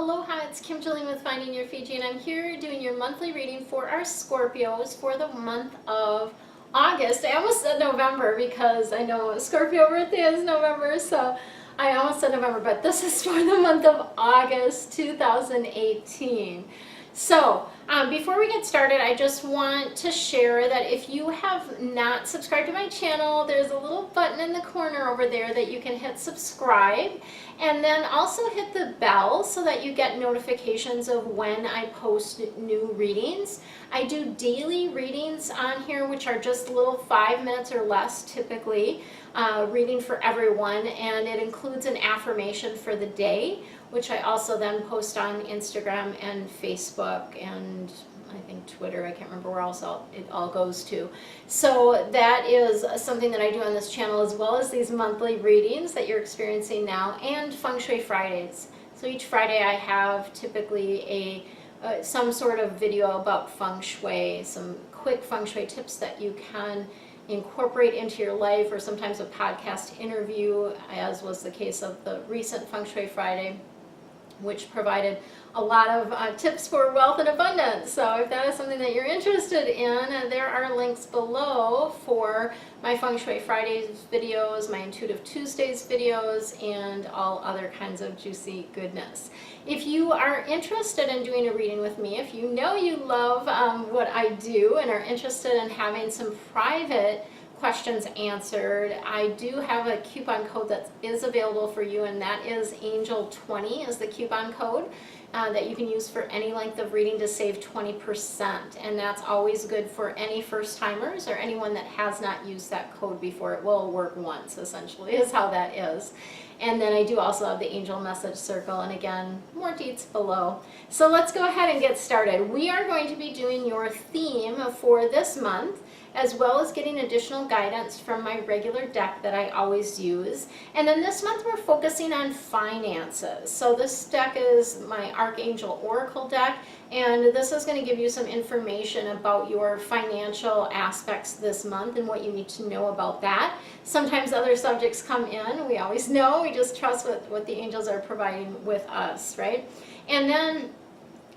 Aloha, it's Kim Jillian with Finding Your Fiji, and I'm here doing your monthly reading for our Scorpios for the month of August. I almost said November because I know Scorpio birthday is November, so I almost said November, but this is for the month of August 2018. So, before we get started, I just want to share that if you have not subscribed to my channel, there's a little button in the corner over there that you can hit subscribe, and then also hit the bell so that you get notifications of when I post new readings. I do daily readings on here, which are just little 5 minutes or less typically, reading for everyone, and it includes an affirmation for the day, which I also then post on Instagram and Facebook and I think Twitter. I can't remember where else it all goes to. So that is something that I do on this channel, as well as these monthly readings that you're experiencing now, and Feng Shui Fridays. So each Friday I have typically some sort of video about Feng Shui, some quick Feng Shui tips that you can incorporate into your life, or sometimes a podcast interview, as was the case of the recent Feng Shui Friday, which provided a lot of tips for wealth and abundance. So if that is something that you're interested in, there are links below for my Feng Shui Fridays videos, my Intuitive Tuesdays videos, and all other kinds of juicy goodness. If you are interested in doing a reading with me, if you know you love what I do and are interested in having some private questions answered, I do have a coupon code that is available for you, and that is Angel20 is the coupon code that you can use for any length of reading to save 20%, and that's always good for any first timers or anyone that has not used that code before. It will work once, essentially, is how that is. And then I do also have the Angel Message Circle, and again, more deets below. So let's go ahead and get started. We are going to be doing your theme for this month, as well as getting additional guidance from my regular deck that I always use. And then this month we're focusing on finances. So this deck is my Archangel Oracle deck, and this is going to give you some information about your financial aspects this month and what you need to know about that. Sometimes other subjects come in. We always know. We just trust what the angels are providing with us, right? And then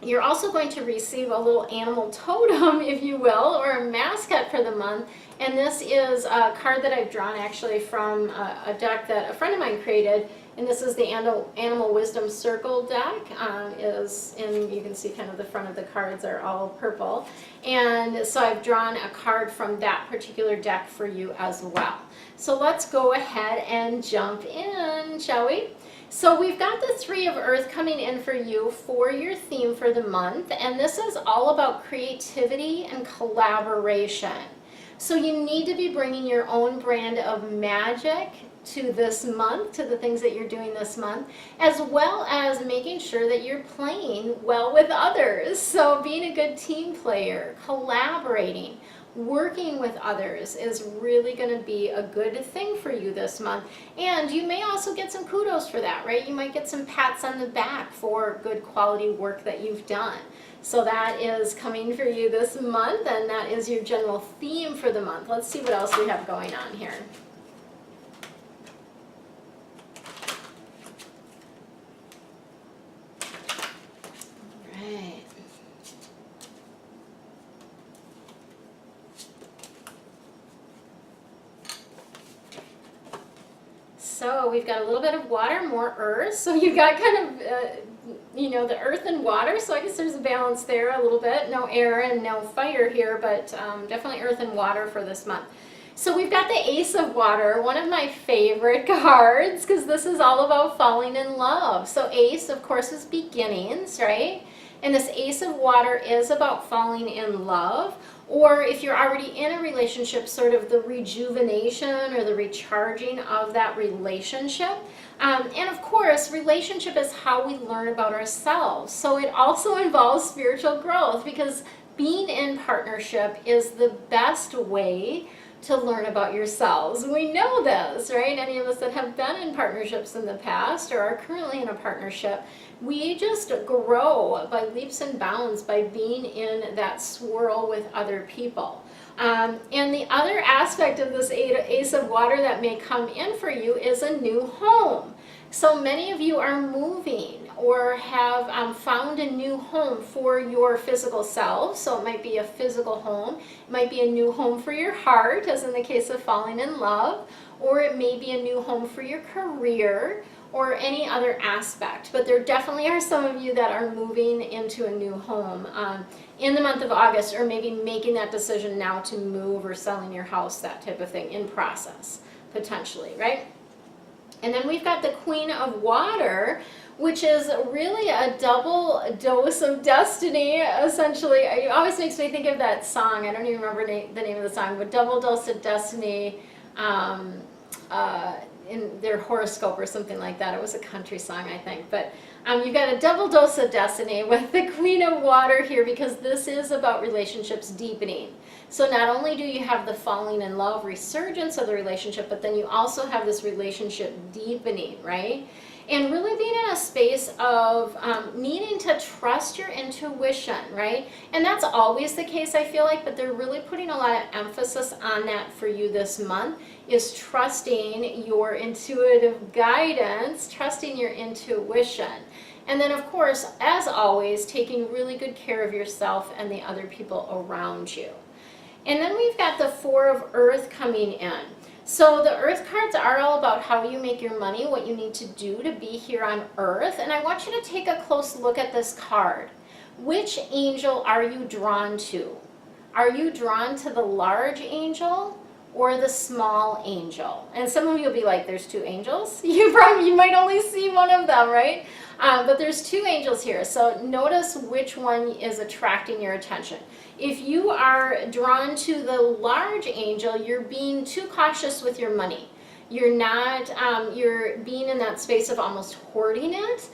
you're also going to receive a little animal totem, if you will, or a mascot for the month. And this is a card that I've drawn actually from a deck that a friend of mine created. And this is the Animal Wisdom Circle deck. You can see kind of the front of the cards are all purple. And so I've drawn a card from that particular deck for you as well. So let's go ahead and jump in, shall we? So we've got the Three of Earth coming in for you for your theme for the month, and this is all about creativity and collaboration. So you need to be bringing your own brand of magic to this month, to the things that you're doing this month, as well as making sure that you're playing well with others. So being a good team player, collaborating, working with others is really going to be a good thing for you this month. And you may also get some kudos for that, right? You might get some pats on the back for good quality work that you've done. So that is coming for you this month, and that is your general theme for the month. Let's see what else we have going on here. So we've got a little bit of water, more earth. So you've got kind of, the earth and water. So I guess there's a balance there a little bit. No air and no fire here, but definitely earth and water for this month. So we've got the Ace of Water, one of my favorite cards, because this is all about falling in love. So Ace, of course, is beginnings, right? And this Ace of Water is about falling in love, or if you're already in a relationship, sort of the rejuvenation or the recharging of that relationship. And of course, relationship is how we learn about ourselves. So it also involves spiritual growth, because being in partnership is the best way to learn about yourselves. We know this, right? Any of us that have been in partnerships in the past or are currently in a partnership, we just grow by leaps and bounds by being in that swirl with other people. And the other aspect of this Ace of Water that may come in for you is a new home. So many of you are moving, or have found a new home for your physical self. So it might be a physical home, it might be a new home for your heart, as in the case of falling in love, or it may be a new home for your career, or any other aspect. But there definitely are some of you that are moving into a new home in the month of August, or maybe making that decision now to move or selling your house, that type of thing, in process, potentially, right? And then we've got the Queen of Water, which is really a double dose of destiny, essentially. It always makes me think of that song. I don't even remember the name of the song, but Double Dose of Destiny, in their horoscope or something like that. It was a country song, I think. But you've got a double dose of destiny with the Queen of Water here, because this is about relationships deepening. So not only do you have the falling in love resurgence of the relationship, but then you also have this relationship deepening, right? And really being in a space of needing to trust your intuition, right? And that's always the case, I feel like, but they're really putting a lot of emphasis on that for you this month, is trusting your intuitive guidance, trusting your intuition. And then, of course, as always, taking really good care of yourself and the other people around you. And then we've got the Four of Earth coming in. So the Earth cards are all about how you make your money, what you need to do to be here on Earth. And I want you to take a close look at this card. Which angel are you drawn to? Are you drawn to the large angel or the small angel? And some of you will be like, there's two angels? You might only see one of them, right? But there's two angels here. So notice which one is attracting your attention. If you are drawn to the large angel, you're being too cautious with your money. You're not, you're being in that space of almost hoarding it.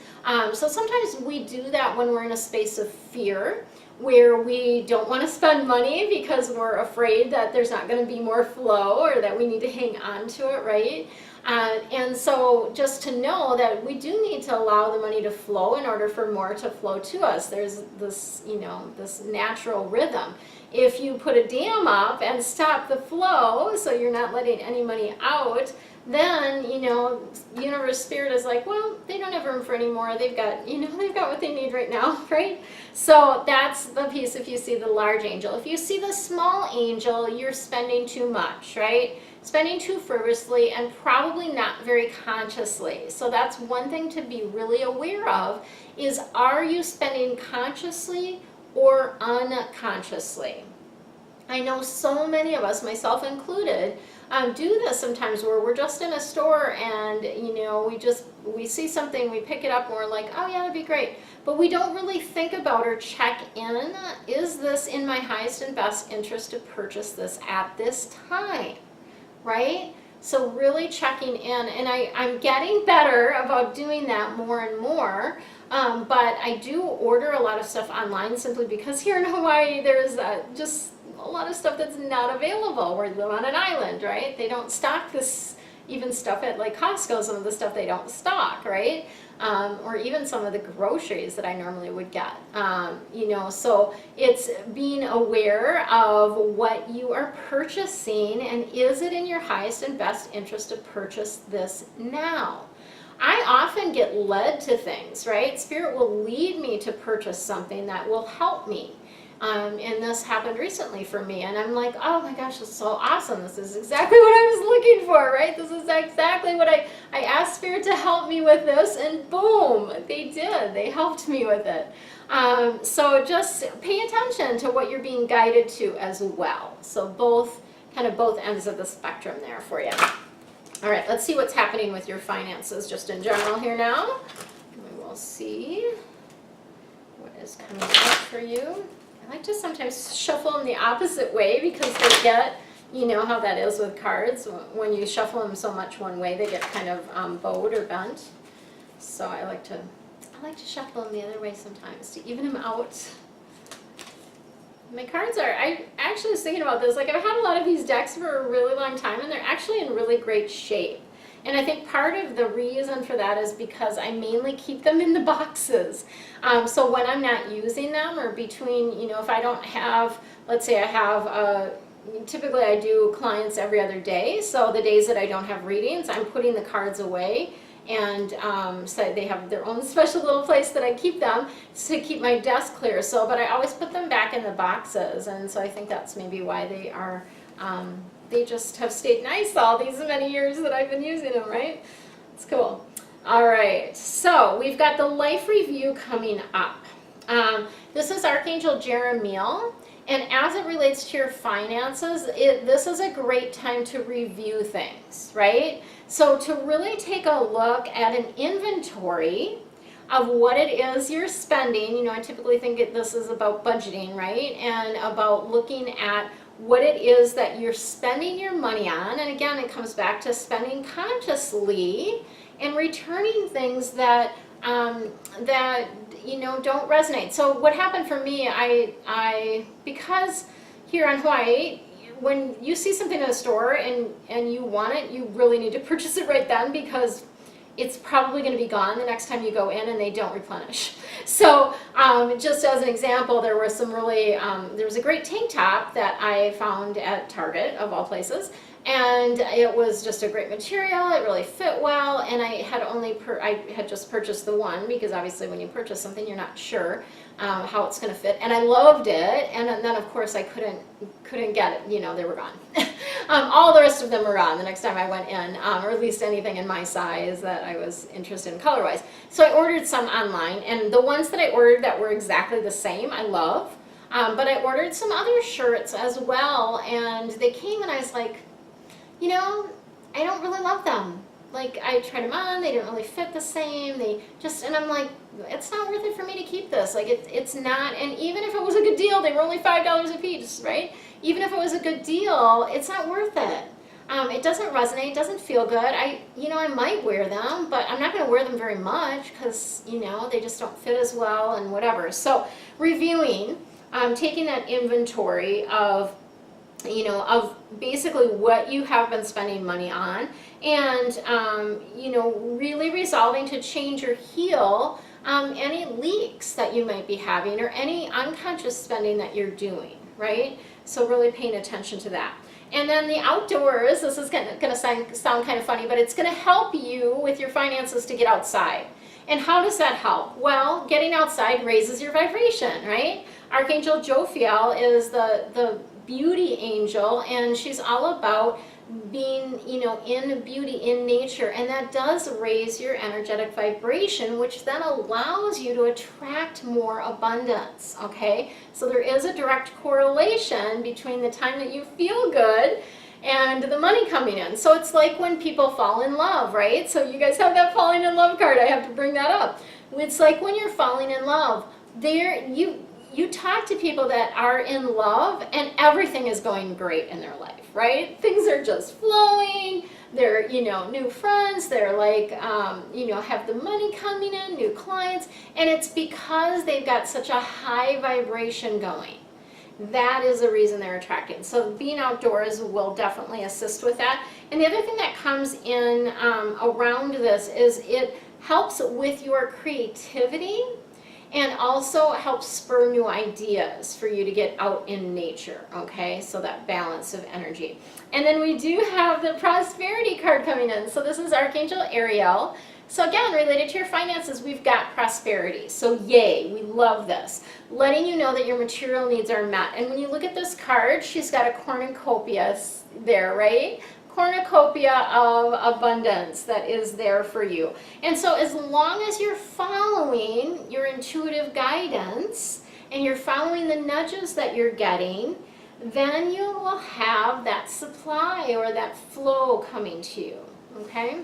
So sometimes we do that when we're in a space of fear, where we don't want to spend money because we're afraid that there's not going to be more flow, or that we need to hang on to it, right? And so just to know that we do need to allow the money to flow in order for more to flow to us. There's this, this natural rhythm. If you put a dam up and stop the flow, so you're not letting any money out, then, universe, spirit is like, well, they don't have room for any more. They've got, they've got what they need right now, right? So that's the piece if you see the large angel. If you see the small angel, you're spending too much, right? Spending too frivolously and probably not very consciously. So that's one thing to be really aware of, is are you spending consciously or unconsciously? I know so many of us, myself included, do this sometimes, where we're just in a store and we see something, we pick it up and we're like, oh yeah, that'd be great, but we don't really think about or check in, is this in my highest and best interest to purchase this at this time, right? So really checking in, and I'm getting better about doing that more and more. But I do order a lot of stuff online simply because here in Hawaii there's just a lot of stuff that's not available. We live on an island, right? They don't stock this, even stuff at like Costco, some of the stuff they don't stock, right? Or even some of the groceries that I normally would get. So it's being aware of what you are purchasing, and is it in your highest and best interest to purchase this now? I often get led to things, right? Spirit will lead me to purchase something that will help me. And this happened recently for me, and I'm like, oh my gosh, this is so awesome. This is exactly what I was looking for, right? This is exactly what I asked Spirit to help me with this, and boom, they did. They helped me with it. So just pay attention to what you're being guided to as well. So both ends of the spectrum there for you. All right, let's see what's happening with your finances just in general here now. We will see what is coming up for you. I like to sometimes shuffle them the opposite way because they get, how that is with cards. When you shuffle them so much one way, they get kind of bowed or bent. So I like to shuffle them the other way sometimes to even them out. My cards are, I actually was thinking about this, like I've had a lot of these decks for a really long time, and they're actually in really great shape. And I think part of the reason for that is because I mainly keep them in the boxes. So when I'm not using them, or between, if I don't have, let's say I have, typically I do clients every other day. So the days that I don't have readings, I'm putting the cards away and so they have their own special little place that I keep them to keep my desk clear. So, but I always put them back in the boxes, and so I think that's maybe why they are, they just have stayed nice all these many years that I've been using them, right? It's cool. All right, so we've got the life review coming up. This is Archangel Jeremiel. And as it relates to your finances, this is a great time to review things, right? So to really take a look at an inventory of what it is you're spending. You know, I typically think this is about budgeting, right? And about looking at what it is that you're spending your money on. And again, it comes back to spending consciously and returning things that that you know don't resonate. So what happened for me, I because here in Hawaii, when you see something in a store and you want it, you really need to purchase it right then, because it's probably going to be gone the next time you go in and they don't replenish. So just as an example, there was some really there was a great tank top that I found at Target of all places, and it was just a great material. It really fit well, and I had just purchased the one, because obviously when you purchase something you're not sure how it's going to fit, and I loved it. And then of course I couldn't get it, you know, they were gone. All the rest of them were gone the next time I went in, or at least anything in my size that I was interested in color wise. So I ordered some online, and the ones that I ordered that were exactly the same I love, but I ordered some other shirts as well, and they came and I was like, you know, I don't really love them. Like, I tried them on, they didn't really fit the same, and I'm like, it's not worth it for me to keep this. Like, it's not, and even if it was a good deal, they were only $5 a piece, right? Even if it was a good deal, it's not worth it. It doesn't resonate, it doesn't feel good. I might wear them, but I'm not going to wear them very much, because, you know, they just don't fit as well and whatever. So, reviewing, taking that inventory of, you know, of basically what you have been spending money on, and you know, really resolving to change or heal any leaks that you might be having, or any unconscious spending that you're doing, right? So really paying attention to that. And then the outdoors, this is going to sound kind of funny, but it's going to help you with your finances to get outside. And how does that help? Well, getting outside raises your vibration, right? Archangel Jophiel is the beauty angel, and she's all about being, you know, in beauty, in nature, and that does raise your energetic vibration, which then allows you to attract more abundance, okay? So there is a direct correlation between the time that you feel good and the money coming in. So it's like when people fall in love, right? So you guys have that falling in love card, I have to bring that up. It's like when you're falling in love, you talk to people that are in love and everything is going great in their life, right? Things are just flowing. They're, you know, new friends. They're like, you know, have the money coming in, new clients. And it's because they've got such a high vibration going. That is the reason they're attracting. So being outdoors will definitely assist with that. And the other thing that comes in around this is it helps with your creativity, and also helps spur new ideas for you to get out in nature, okay? So that balance of energy. And then we do have the prosperity card coming in. So this is Archangel Ariel. So again, related to your finances, we've got prosperity. So yay, we love this. Letting you know that your material needs are met. And when you look at this card, she's got a cornucopia there, right? Cornucopia of abundance that is there for you. And so as long as you're following your intuitive guidance and you're following the nudges that you're getting, then you will have that supply or that flow coming to you, okay?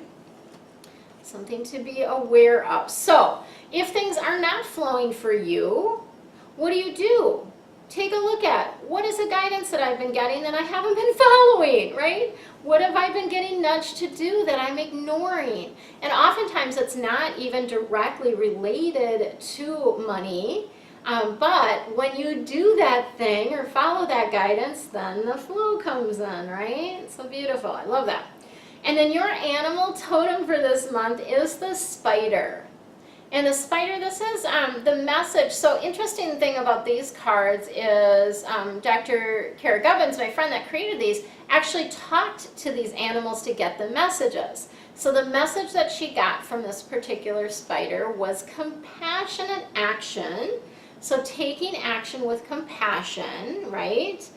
Something to be aware of. So if things are not flowing for you, what do? Take a look at, what is the guidance that I've been getting that I haven't been following, right? What have I been getting nudged to do that I'm ignoring? And oftentimes it's not even directly related to money, but when you do that thing or follow that guidance, then the flow comes in, right? So beautiful, I love that. And then your animal totem for this month is the spider. And the spider, this is the message. So interesting thing about these cards is Dr. Kara Gubbins, my friend that created these, actually talked to these animals to get the messages. So the message that she got from this particular spider was compassionate action. So taking action with compassion, right?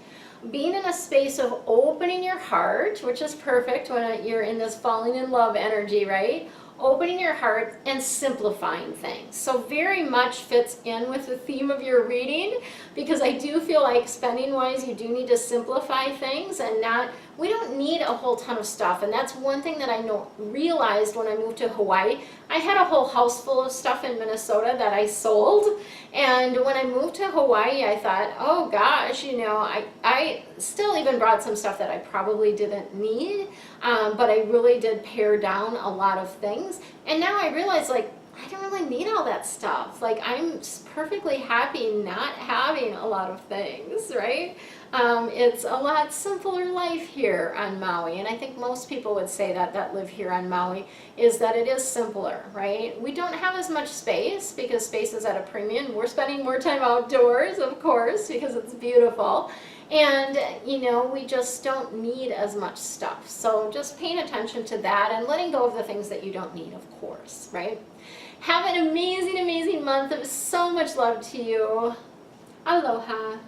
Being in a space of opening your heart, which is perfect when you're in this falling in love energy, right? Opening your heart and simplifying things. So very much fits in with the theme of your reading, because I do feel like spending wise, you do need to simplify things and not, we don't need a whole ton of stuff. And that's one thing that I realized when I moved to Hawaii. I had a whole house full of stuff in Minnesota that I sold. And when I moved to Hawaii, I thought, oh gosh, you know, I still even brought some stuff that I probably didn't need, but I really did pare down a lot of things. And now I realize, like, I don't really need all that stuff. Like, I'm perfectly happy not having a lot of things, right? It's a lot simpler life here on Maui, and I think most people would say that live here on Maui, is that it is simpler, right? We don't have as much space because space is at a premium. We're spending more time outdoors, of course, because it's beautiful. And, you know, we just don't need as much stuff. So just paying attention to that and letting go of the things that you don't need, of course, right? Have an amazing, amazing month of so much love to you. Aloha.